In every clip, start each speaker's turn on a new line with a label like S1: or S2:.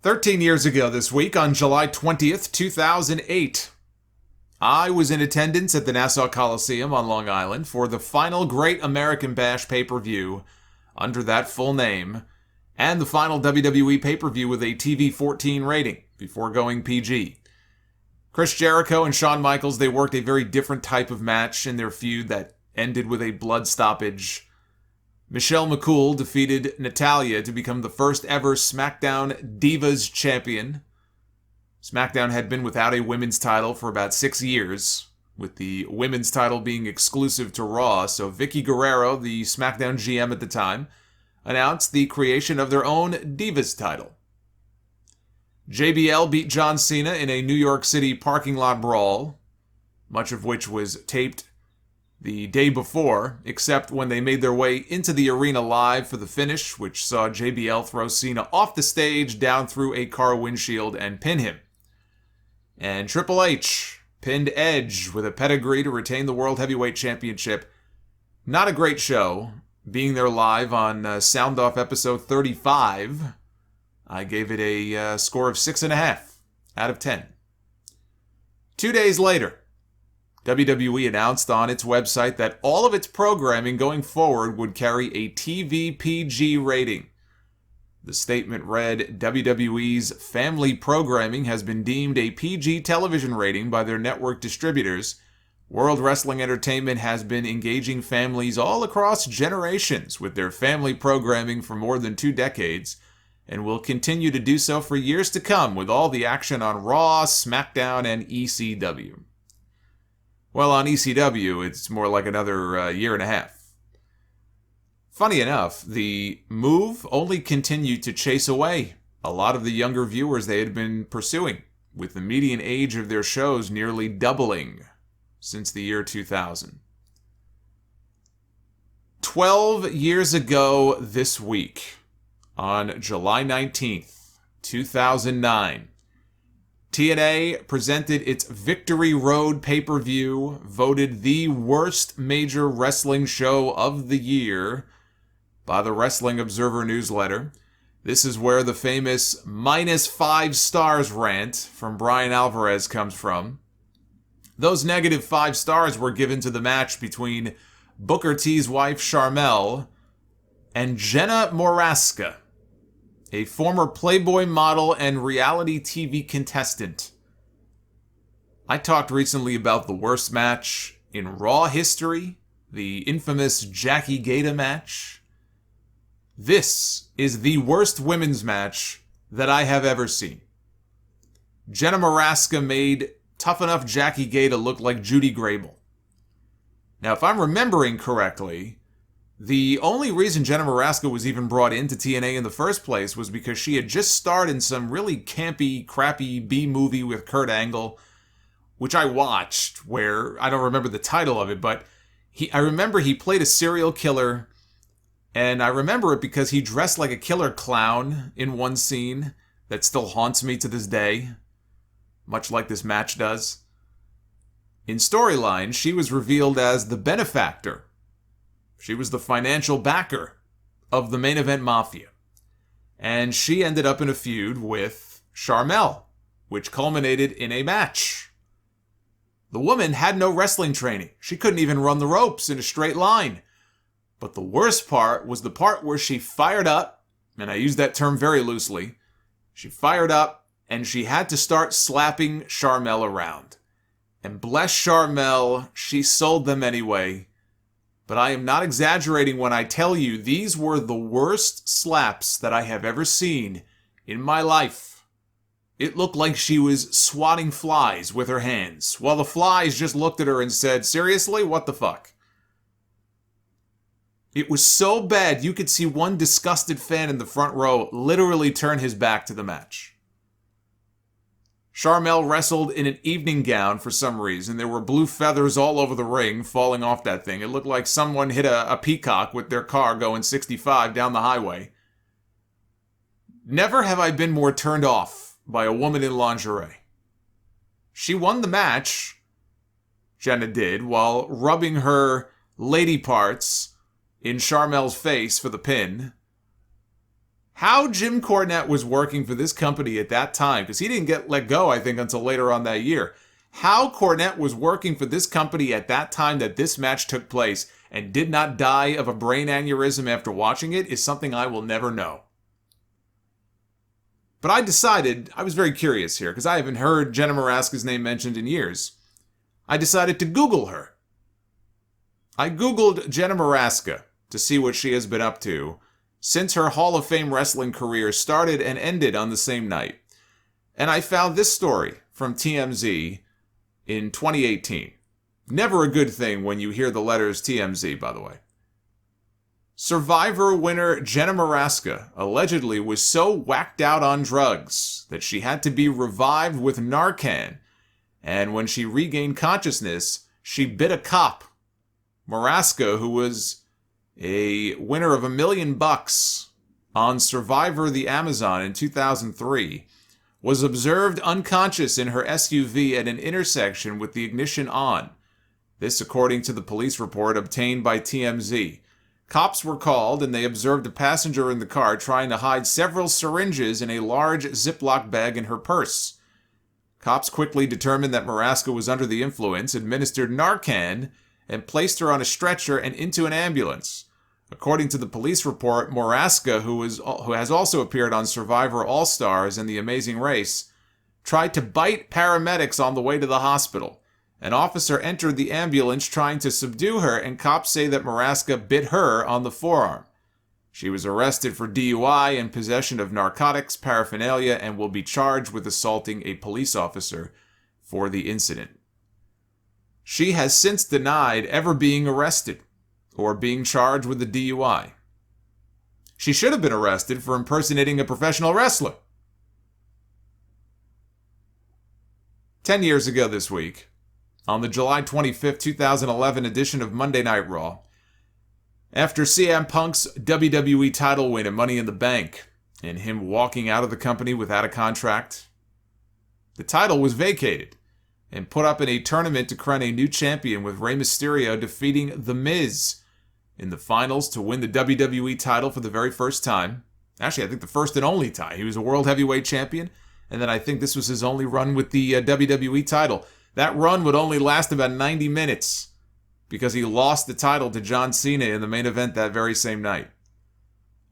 S1: 13 years ago this week, on July 20th, 2008, I was in attendance at the Nassau Coliseum on Long Island for the final Great American Bash pay-per-view under that full name, and the final WWE pay-per-view with a TV-14 rating before going PG. Chris Jericho and Shawn Michaels, they worked a very different type of match in their feud that ended with a blood stoppage. Michelle McCool defeated Natalya to become the first ever SmackDown Divas champion. SmackDown had been without a women's title for about 6 years, with the women's title being exclusive to Raw, so Vicky Guerrero, the SmackDown GM at the time, announced the creation of their own Divas title. JBL beat John Cena in a New York City parking lot brawl, much of which was taped the day before, except when they made their way into the arena live for the finish, which saw JBL throw Cena off the stage, down through a car windshield, and pin him. And Triple H pinned Edge with a pedigree to retain the World Heavyweight Championship. Not a great show. Being there live on Sound Off episode 35, I gave it a score of 6.5 out of 10. 2 days later, WWE announced on its website that all of its programming going forward would carry a TV PG rating. The statement read, WWE's family programming has been deemed a PG television rating by their network distributors. World Wrestling Entertainment has been engaging families all across generations with their family programming for more than 2 decades, and will continue to do so for years to come with all the action on Raw, SmackDown, and ECW. Well, on ECW, it's more like another year and a half. Funny enough, the move only continued to chase away a lot of the younger viewers they had been pursuing, with the median age of their shows nearly doubling since the year 2000. 12 years ago this week, on July 19th, 2009, TNA presented its Victory Road pay-per-view, voted the worst major wrestling show of the year by the Wrestling Observer newsletter. This is where the famous -5 stars rant from Brian Alvarez comes from. Those -5 stars were given to the match between Booker T's wife Sharmell and Jenna Morasca, a former Playboy model and reality TV contestant. I talked recently about the worst match in Raw history, the infamous Jackie Gata match. This is the worst women's match that I have ever seen. Jenna Morasca made tough enough Jackie Gata look like Judy Grable. Now, if I'm remembering correctly, the only reason Jenna Morasca was even brought into TNA in the first place was because she had just starred in some really campy, crappy B-movie with Kurt Angle, which I watched, where I don't remember the title of it, but I remember he played a serial killer, and I remember it because he dressed like a killer clown in one scene that still haunts me to this day, much like this match does. In storyline, she was revealed as the benefactor. She was the financial backer of the Main Event Mafia. And she ended up in a feud with Sharmell, which culminated in a match. The woman had no wrestling training. She couldn't even run the ropes in a straight line. But the worst part was the part where she fired up, and I use that term very loosely. She fired up, and she had to start slapping Sharmell around. And bless Sharmell, she sold them anyway. But I am not exaggerating when I tell you these were the worst slaps that I have ever seen in my life. It looked like she was swatting flies with her hands, while the flies just looked at her and said, "Seriously, what the fuck?" It was so bad you could see one disgusted fan in the front row literally turn his back to the match. Sharmell wrestled in an evening gown for some reason. There were blue feathers all over the ring falling off that thing. It looked like someone hit a peacock with their car going 65 down the highway. Never have I been more turned off by a woman in lingerie. She won the match, Jenna did, while rubbing her lady parts in Sharmell's face for the pin. how Jim Cornette was working for this company at that time, because he didn't get let go, I think, until later on that year. How Cornette was working for this company at that time that this match took place and did not die of a brain aneurysm after watching it is something I will never know. But I decided, I was very curious here, because I haven't heard Jenna Morasca's name mentioned in years. I decided to Google her. I Googled Jenna Morasca to see what she has been up to since her Hall of Fame wrestling career started and ended on the same night. And I found this story from TMZ in 2018. Never a good thing when you hear the letters TMZ, by the way. Survivor winner Jenna Morasca allegedly was so whacked out on drugs that she had to be revived with Narcan, and when she regained consciousness, she bit a cop. Morasca, who was a winner of $1 million on Survivor the Amazon in 2003, was observed unconscious in her SUV at an intersection with the ignition on. This according to the police report obtained by TMZ. Cops were called and they observed a passenger in the car trying to hide several syringes in a large Ziploc bag in her purse. Cops quickly determined that Morasca was under the influence, administered Narcan, and placed her on a stretcher and into an ambulance. According to the police report, Morasca, who has also appeared on Survivor All-Stars and The Amazing Race, tried to bite paramedics on the way to the hospital. An officer entered the ambulance trying to subdue her, and cops say that Morasca bit her on the forearm. She was arrested for DUI and possession of narcotics paraphernalia and will be charged with assaulting a police officer for the incident. She has since denied ever being arrested or being charged with a DUI. She should have been arrested for impersonating a professional wrestler. 10 years ago this week, on the July 25th, 2011 edition of Monday Night Raw, after CM Punk's WWE title win and Money in the Bank, and him walking out of the company without a contract, the title was vacated and put up in a tournament to crown a new champion, with Rey Mysterio defeating The Miz in the finals to win the WWE title for the very first time. Actually, I think the first and only time. He was a World Heavyweight Champion, and then I think this was his only run with the WWE title. That run would only last about 90 minutes because he lost the title to John Cena in the main event that very same night.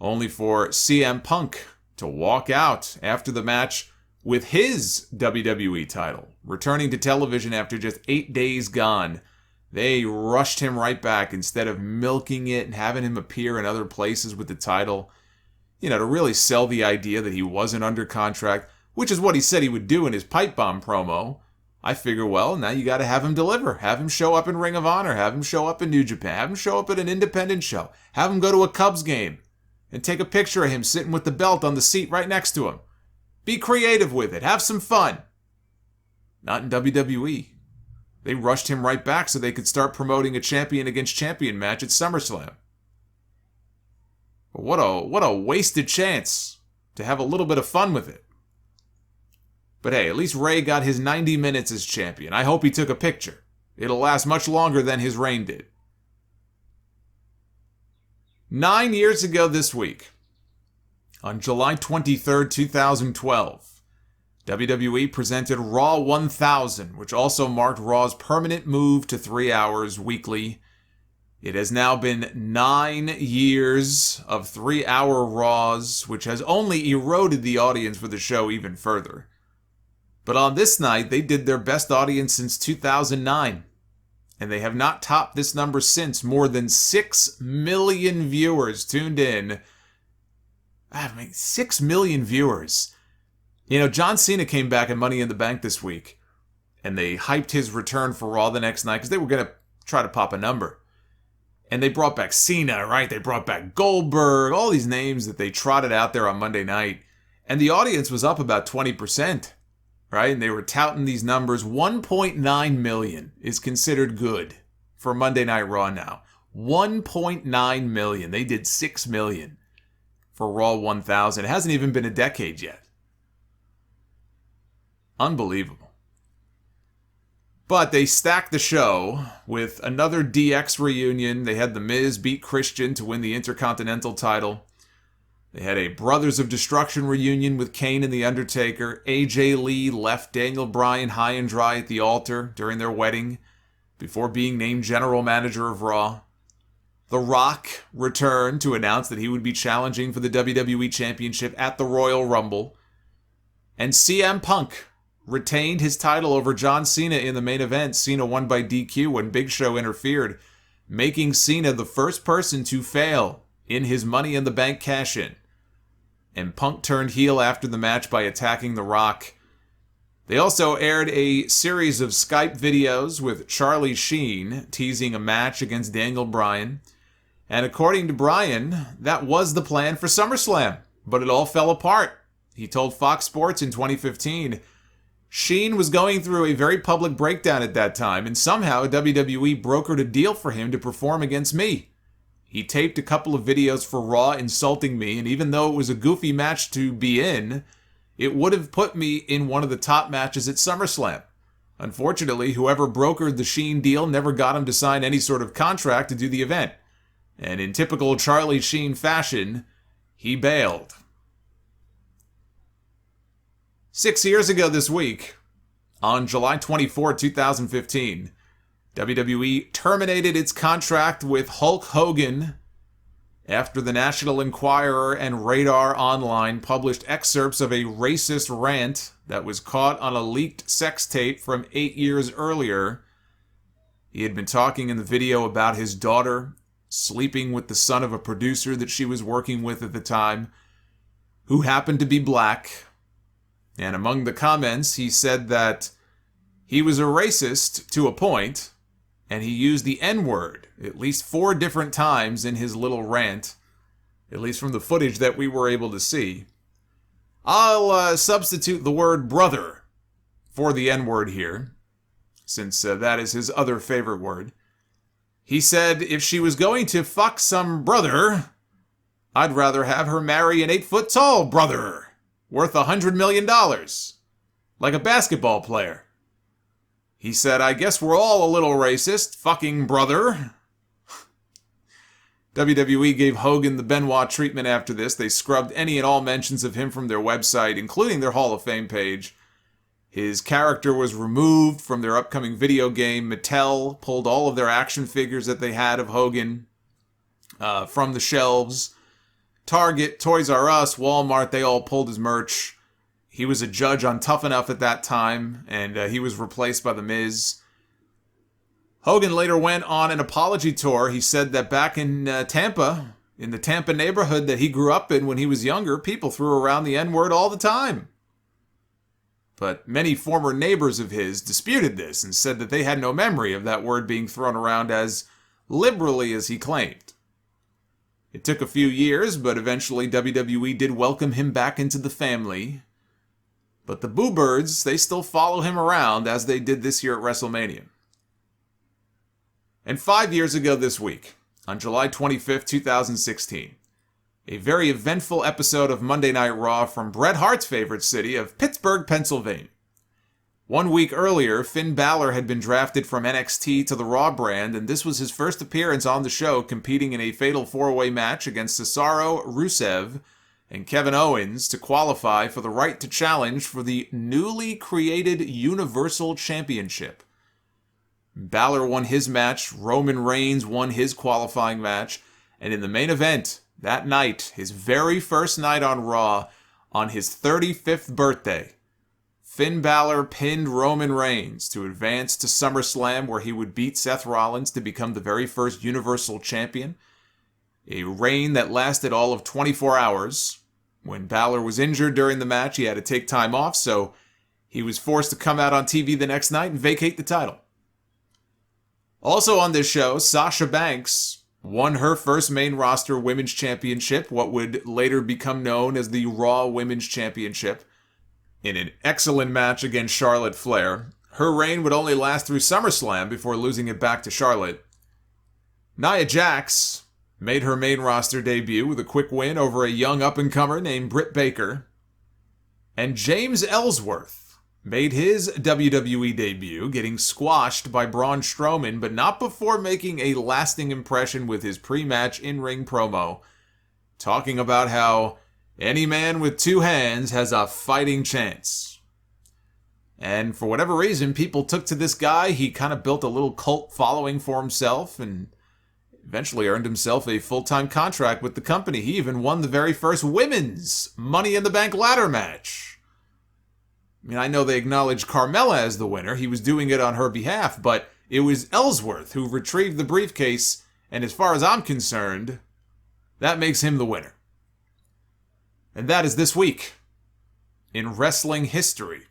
S1: Only for CM Punk to walk out after the match with his WWE title, returning to television after just 8 days gone. They rushed him right back instead of milking it and having him appear in other places with the title, to really sell the idea that he wasn't under contract, which is what he said he would do in his pipe bomb promo. I figure, well, now you got to have him deliver. Have him show up in Ring of Honor. Have him show up in New Japan. Have him show up at an independent show. Have him go to a Cubs game and take a picture of him sitting with the belt on the seat right next to him. Be creative with it. Have some fun. Not in WWE. They rushed him right back so they could start promoting a champion against champion match at Summerslam. But what a wasted chance to have a little bit of fun with it. But hey, at least Rey got his 90 minutes as champion. I hope he took a picture. It'll last much longer than his reign did. 9 years ago this week, on July 23rd, 2012, WWE presented Raw 1000, which also marked Raw's permanent move to 3 hours weekly. It has now been 9 years of 3-hour Raws, which has only eroded the audience for the show even further. But on this night, they did their best audience since 2009. And they have not topped this number since. More than 6 million viewers tuned in. 6 million viewers. John Cena came back in Money in the Bank this week. And they hyped his return for Raw the next night because they were going to try to pop a number. And they brought back Cena, right? They brought back Goldberg. All these names that they trotted out there on Monday night. And the audience was up about 20%. Right? And they were touting these numbers. 1.9 million is considered good for Monday Night Raw now. 1.9 million. They did 6 million for Raw 1000. It hasn't even been a decade yet. Unbelievable. But they stacked the show with another DX reunion. They had The Miz beat Christian to win the Intercontinental title. They had a Brothers of Destruction reunion with Kane and The Undertaker. AJ Lee left Daniel Bryan high and dry at the altar during their wedding before being named general manager of Raw. The Rock returned to announce that he would be challenging for the WWE Championship at the Royal Rumble. And CM Punk retained his title over John Cena in the main event. Cena won by DQ when Big Show interfered, making Cena the first person to fail in his Money in the Bank cash-in. And Punk turned heel after the match by attacking The Rock. They also aired a series of Skype videos with Charlie Sheen teasing a match against Daniel Bryan. And according to Bryan, that was the plan for SummerSlam, but it all fell apart. He told Fox Sports in 2015, Sheen was going through a very public breakdown at that time, and somehow WWE brokered a deal for him to perform against me. He taped a couple of videos for Raw insulting me, and even though it was a goofy match to be in, it would have put me in one of the top matches at SummerSlam. Unfortunately, whoever brokered the Sheen deal never got him to sign any sort of contract to do the event. And in typical Charlie Sheen fashion, he bailed. 6 years ago this week, on July 24, 2015, WWE terminated its contract with Hulk Hogan after the National Enquirer and Radar Online published excerpts of a racist rant that was caught on a leaked sex tape from 8 years earlier. He had been talking in the video about his daughter sleeping with the son of a producer that she was working with at the time, who happened to be black. And among the comments, he said that he was a racist to a point, and he used the N-word at least 4 different times in his little rant, at least from the footage that we were able to see. I'll substitute the word brother for the N-word here, since that is his other favorite word. He said if she was going to fuck some brother, I'd rather have her marry an 8-foot-tall brother worth $100 million, like a basketball player. He said, I guess we're all a little racist, fucking brother. WWE gave Hogan the Benoit treatment after this. They scrubbed any and all mentions of him from their website, including their Hall of Fame page. His character was removed from their upcoming video game. Mattel pulled all of their action figures that they had of Hogan from the shelves. Target, Toys R Us, Walmart, they all pulled his merch. He was a judge on Tough Enough at that time, and he was replaced by The Miz. Hogan later went on an apology tour. He said that back in Tampa, in the Tampa neighborhood that he grew up in when he was younger, people threw around the N-word all the time. But many former neighbors of his disputed this and said that they had no memory of that word being thrown around as liberally as he claimed. It took a few years, but eventually WWE did welcome him back into the family. But the Boo Birds, they still follow him around as they did this year at WrestleMania. And 5 years ago this week, on July 25th, 2016, a very eventful episode of Monday Night Raw from Bret Hart's favorite city of Pittsburgh, Pennsylvania. 1 week earlier, Finn Balor had been drafted from NXT to the Raw brand, and this was his first appearance on the show, competing in a fatal 4-way match against Cesaro, Rusev, and Kevin Owens to qualify for the right to challenge for the newly created Universal Championship. Balor won his match, Roman Reigns won his qualifying match, and in the main event that night, his very first night on Raw, on his 35th birthday, Finn Balor pinned Roman Reigns to advance to SummerSlam, where he would beat Seth Rollins to become the very first Universal Champion. A reign that lasted all of 24 hours. When Balor was injured during the match, he had to take time off, so he was forced to come out on TV the next night and vacate the title. Also on this show, Sasha Banks won her first main roster women's championship, what would later become known as the Raw Women's Championship, in an excellent match against Charlotte Flair. Her reign would only last through SummerSlam before losing it back to Charlotte. Nia Jax made her main roster debut with a quick win over a young up-and-comer named Britt Baker. And James Ellsworth made his WWE debut, getting squashed by Braun Strowman, but not before making a lasting impression with his pre-match in-ring promo, talking about how any man with two hands has a fighting chance. And for whatever reason, people took to this guy. He kind of built a little cult following for himself and eventually earned himself a full-time contract with the company. He even won the very first women's Money in the Bank ladder match. I mean, I know they acknowledged Carmella as the winner. He was doing it on her behalf, but it was Ellsworth who retrieved the briefcase, and as far as I'm concerned, that makes him the winner. And that is this week in wrestling history.